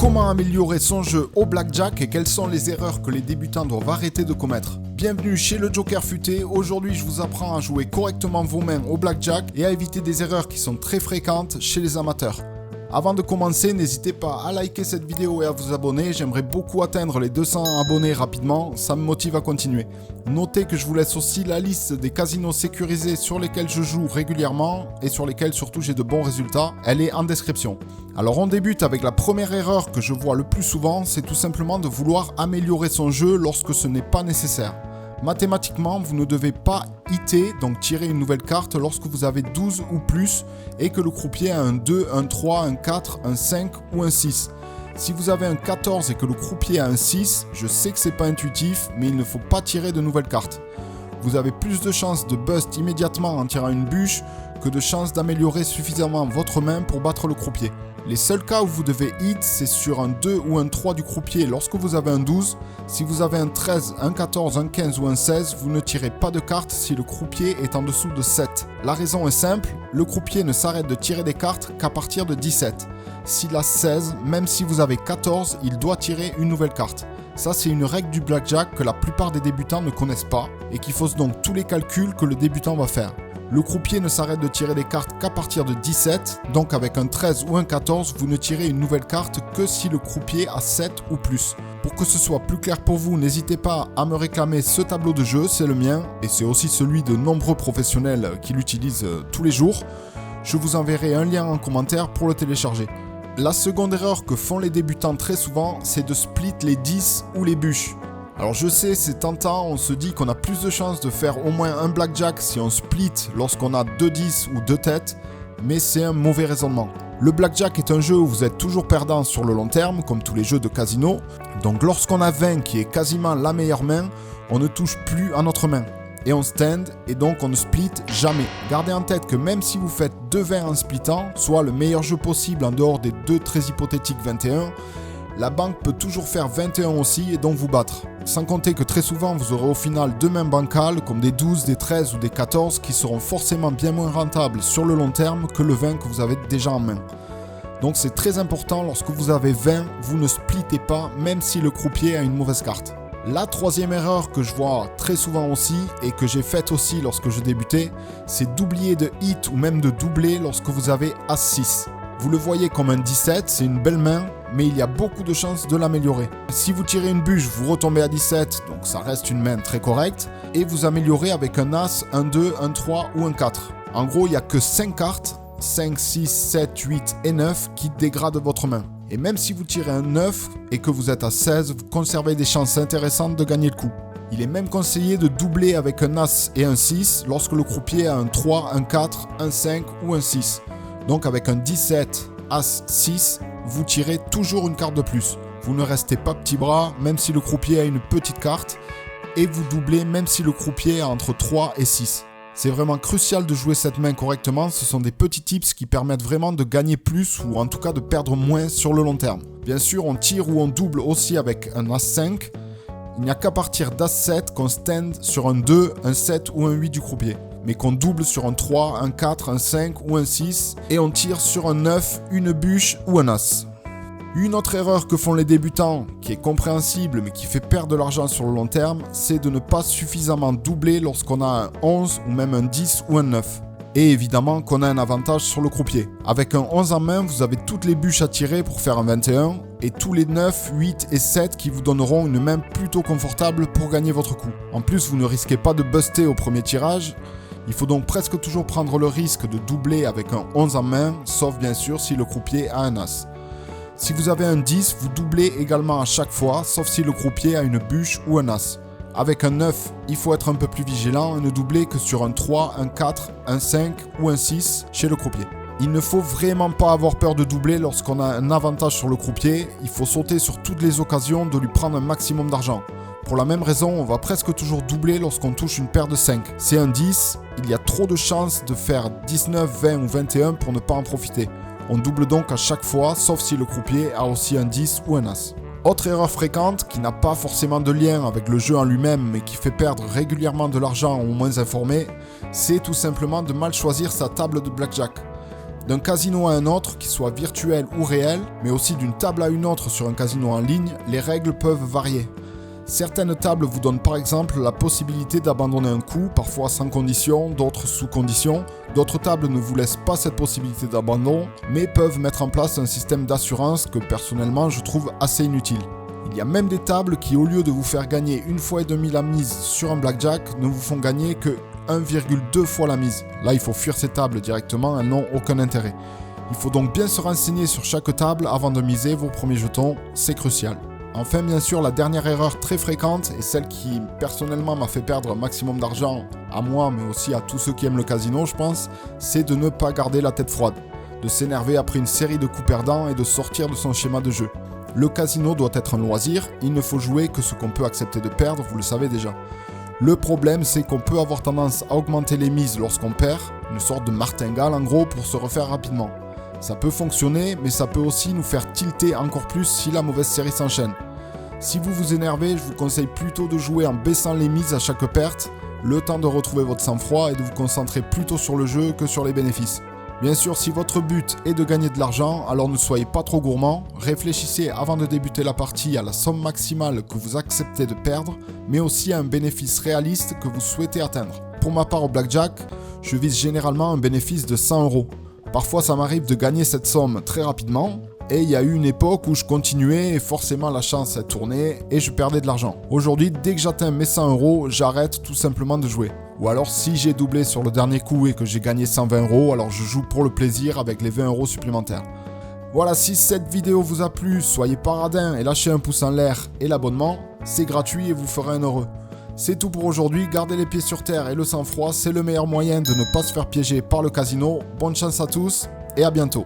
Comment améliorer son jeu au blackjack et quelles sont les erreurs que les débutants doivent arrêter de commettre? Bienvenue chez le Joker Futé. Aujourd'hui, je vous apprends à jouer correctement vos mains au blackjack et à éviter des erreurs qui sont très fréquentes chez les amateurs. Avant de commencer, n'hésitez pas à liker cette vidéo et à vous abonner. J'aimerais beaucoup atteindre les 200 abonnés rapidement, ça me motive à continuer. Notez que je vous laisse aussi la liste des casinos sécurisés sur lesquels je joue régulièrement et sur lesquels surtout j'ai de bons résultats. Elle est en description. Alors on débute avec la première erreur que je vois le plus souvent, c'est tout simplement de vouloir améliorer son jeu lorsque ce n'est pas nécessaire. Mathématiquement, vous ne devez pas hitter, donc tirer une nouvelle carte lorsque vous avez 12 ou plus et que le croupier a un 2, un 3, un 4, un 5 ou un 6. Si vous avez un 14 et que le croupier a un 6, je sais que c'est pas intuitif, mais il ne faut pas tirer de nouvelles cartes. Vous avez plus de chances de bust immédiatement en tirant une bûche que de chances d'améliorer suffisamment votre main pour battre le croupier. Les seuls cas où vous devez hit, c'est sur un 2 ou un 3 du croupier lorsque vous avez un 12. Si vous avez un 13, un 14, un 15 ou un 16, vous ne tirez pas de cartes si le croupier est en dessous de 7. La raison est simple, le croupier ne s'arrête de tirer des cartes qu'à partir de 17. S'il a 16, même si vous avez 14, il doit tirer une nouvelle carte. Ça, c'est une règle du blackjack que la plupart des débutants ne connaissent pas et qui fausse donc tous les calculs que le débutant va faire. Le croupier ne s'arrête de tirer des cartes qu'à partir de 17, donc avec un 13 ou un 14, vous ne tirez une nouvelle carte que si le croupier a 7 ou plus. Pour que ce soit plus clair pour vous, n'hésitez pas à me réclamer ce tableau de jeu, c'est le mien, et c'est aussi celui de nombreux professionnels qui l'utilisent tous les jours. Je vous enverrai un lien en commentaire pour le télécharger. La seconde erreur que font les débutants très souvent, c'est de split les 10 ou les bûches. Alors je sais, c'est tentant, on se dit qu'on a plus de chances de faire au moins un blackjack si on split lorsqu'on a 2 10 ou 2 têtes, mais c'est un mauvais raisonnement. Le blackjack est un jeu où vous êtes toujours perdant sur le long terme, comme tous les jeux de casino, donc lorsqu'on a 20 qui est quasiment la meilleure main, on ne touche plus à notre main. Et on stand, et donc on ne split jamais. Gardez en tête que même si vous faites 2 20 en splittant, soit le meilleur jeu possible en dehors des deux très hypothétiques 21, la banque peut toujours faire 21 aussi et donc vous battre. Sans compter que très souvent vous aurez au final 2 mains bancales comme des 12, des 13 ou des 14 qui seront forcément bien moins rentables sur le long terme que le 20 que vous avez déjà en main. Donc c'est très important, lorsque vous avez 20, vous ne splittez pas même si le croupier a une mauvaise carte. La troisième erreur que je vois très souvent aussi et que j'ai faite aussi lorsque je débutais, c'est d'oublier de hit ou même de doubler lorsque vous avez As-6. Vous le voyez comme un 17, c'est une belle main, mais il y a beaucoup de chances de l'améliorer. Si vous tirez une bûche, vous retombez à 17, donc ça reste une main très correcte, et vous améliorez avec un As, un 2, un 3 ou un 4. En gros, il n'y a que 5 cartes, 5, 6, 7, 8 et 9 qui dégradent votre main. Et même si vous tirez un 9 et que vous êtes à 16, vous conservez des chances intéressantes de gagner le coup. Il est même conseillé de doubler avec un As et un 6 lorsque le croupier a un 3, un 4, un 5 ou un 6. Donc avec un 17, As, 6, vous tirez toujours une carte de plus. Vous ne restez pas petit bras même si le croupier a une petite carte et vous doublez même si le croupier a entre 3 et 6. C'est vraiment crucial de jouer cette main correctement, ce sont des petits tips qui permettent vraiment de gagner plus ou en tout cas de perdre moins sur le long terme. Bien sûr, on tire ou on double aussi avec un As-5. Il n'y a qu'à partir d'As-7 qu'on stand sur un 2, un 7 ou un 8 du croupier, mais qu'on double sur un 3, un 4, un 5 ou un 6 et on tire sur un 9, une bûche ou un As. Une autre erreur que font les débutants, qui est compréhensible mais qui fait perdre de l'argent sur le long terme, c'est de ne pas suffisamment doubler lorsqu'on a un 11 ou même un 10 ou un 9. Et évidemment qu'on a un avantage sur le croupier. Avec un 11 en main, vous avez toutes les bûches à tirer pour faire un 21 et tous les 9, 8 et 7 qui vous donneront une main plutôt confortable pour gagner votre coup. En plus, vous ne risquez pas de buster au premier tirage. Il faut donc presque toujours prendre le risque de doubler avec un 11 en main, sauf bien sûr si le croupier a un As. Si vous avez un 10, vous doublez également à chaque fois, sauf si le croupier a une bûche ou un As. Avec un 9, il faut être un peu plus vigilant et ne doubler que sur un 3, un 4, un 5 ou un 6 chez le croupier. Il ne faut vraiment pas avoir peur de doubler lorsqu'on a un avantage sur le croupier, il faut sauter sur toutes les occasions de lui prendre un maximum d'argent. Pour la même raison, on va presque toujours doubler lorsqu'on touche une paire de 5. C'est un 10, il y a trop de chances de faire 19, 20 ou 21 pour ne pas en profiter. On double donc à chaque fois, sauf si le croupier a aussi un 10 ou un As. Autre erreur fréquente, qui n'a pas forcément de lien avec le jeu en lui-même, mais qui fait perdre régulièrement de l'argent aux moins informés, c'est tout simplement de mal choisir sa table de blackjack. D'un casino à un autre, qu'il soit virtuel ou réel, mais aussi d'une table à une autre sur un casino en ligne, les règles peuvent varier. Certaines tables vous donnent par exemple la possibilité d'abandonner un coup, parfois sans condition, d'autres sous condition. D'autres tables ne vous laissent pas cette possibilité d'abandon, mais peuvent mettre en place un système d'assurance que personnellement je trouve assez inutile. Il y a même des tables qui, au lieu de vous faire gagner 1,5 fois la mise sur un blackjack, ne vous font gagner que 1,2 fois la mise. Là, il faut fuir ces tables directement, elles n'ont aucun intérêt. Il faut donc bien se renseigner sur chaque table avant de miser vos premiers jetons, c'est crucial. Enfin, bien sûr, la dernière erreur très fréquente, et celle qui personnellement m'a fait perdre un maximum d'argent à moi, mais aussi à tous ceux qui aiment le casino, je pense, c'est de ne pas garder la tête froide, de s'énerver après une série de coups perdants et de sortir de son schéma de jeu. Le casino doit être un loisir, il ne faut jouer que ce qu'on peut accepter de perdre, vous le savez déjà. Le problème, c'est qu'on peut avoir tendance à augmenter les mises lorsqu'on perd, une sorte de martingale en gros pour se refaire rapidement. Ça peut fonctionner, mais ça peut aussi nous faire tilter encore plus si la mauvaise série s'enchaîne. Si vous vous énervez, je vous conseille plutôt de jouer en baissant les mises à chaque perte, le temps de retrouver votre sang-froid et de vous concentrer plutôt sur le jeu que sur les bénéfices. Bien sûr, si votre but est de gagner de l'argent, alors ne soyez pas trop gourmand, réfléchissez avant de débuter la partie à la somme maximale que vous acceptez de perdre, mais aussi à un bénéfice réaliste que vous souhaitez atteindre. Pour ma part au blackjack, je vise généralement un bénéfice de 100 €. Parfois ça m'arrive de gagner cette somme très rapidement, et il y a eu une époque où je continuais et forcément la chance a tourné et je perdais de l'argent. Aujourd'hui, dès que j'atteins mes 100 €, j'arrête tout simplement de jouer. Ou alors si j'ai doublé sur le dernier coup et que j'ai gagné 120 €, alors je joue pour le plaisir avec les 20 € supplémentaires. Voilà, si cette vidéo vous a plu, soyez pas radin et lâchez un pouce en l'air et l'abonnement, c'est gratuit et vous ferez un heureux. C'est tout pour aujourd'hui, gardez les pieds sur terre et le sang-froid, c'est le meilleur moyen de ne pas se faire piéger par le casino. Bonne chance à tous et à bientôt.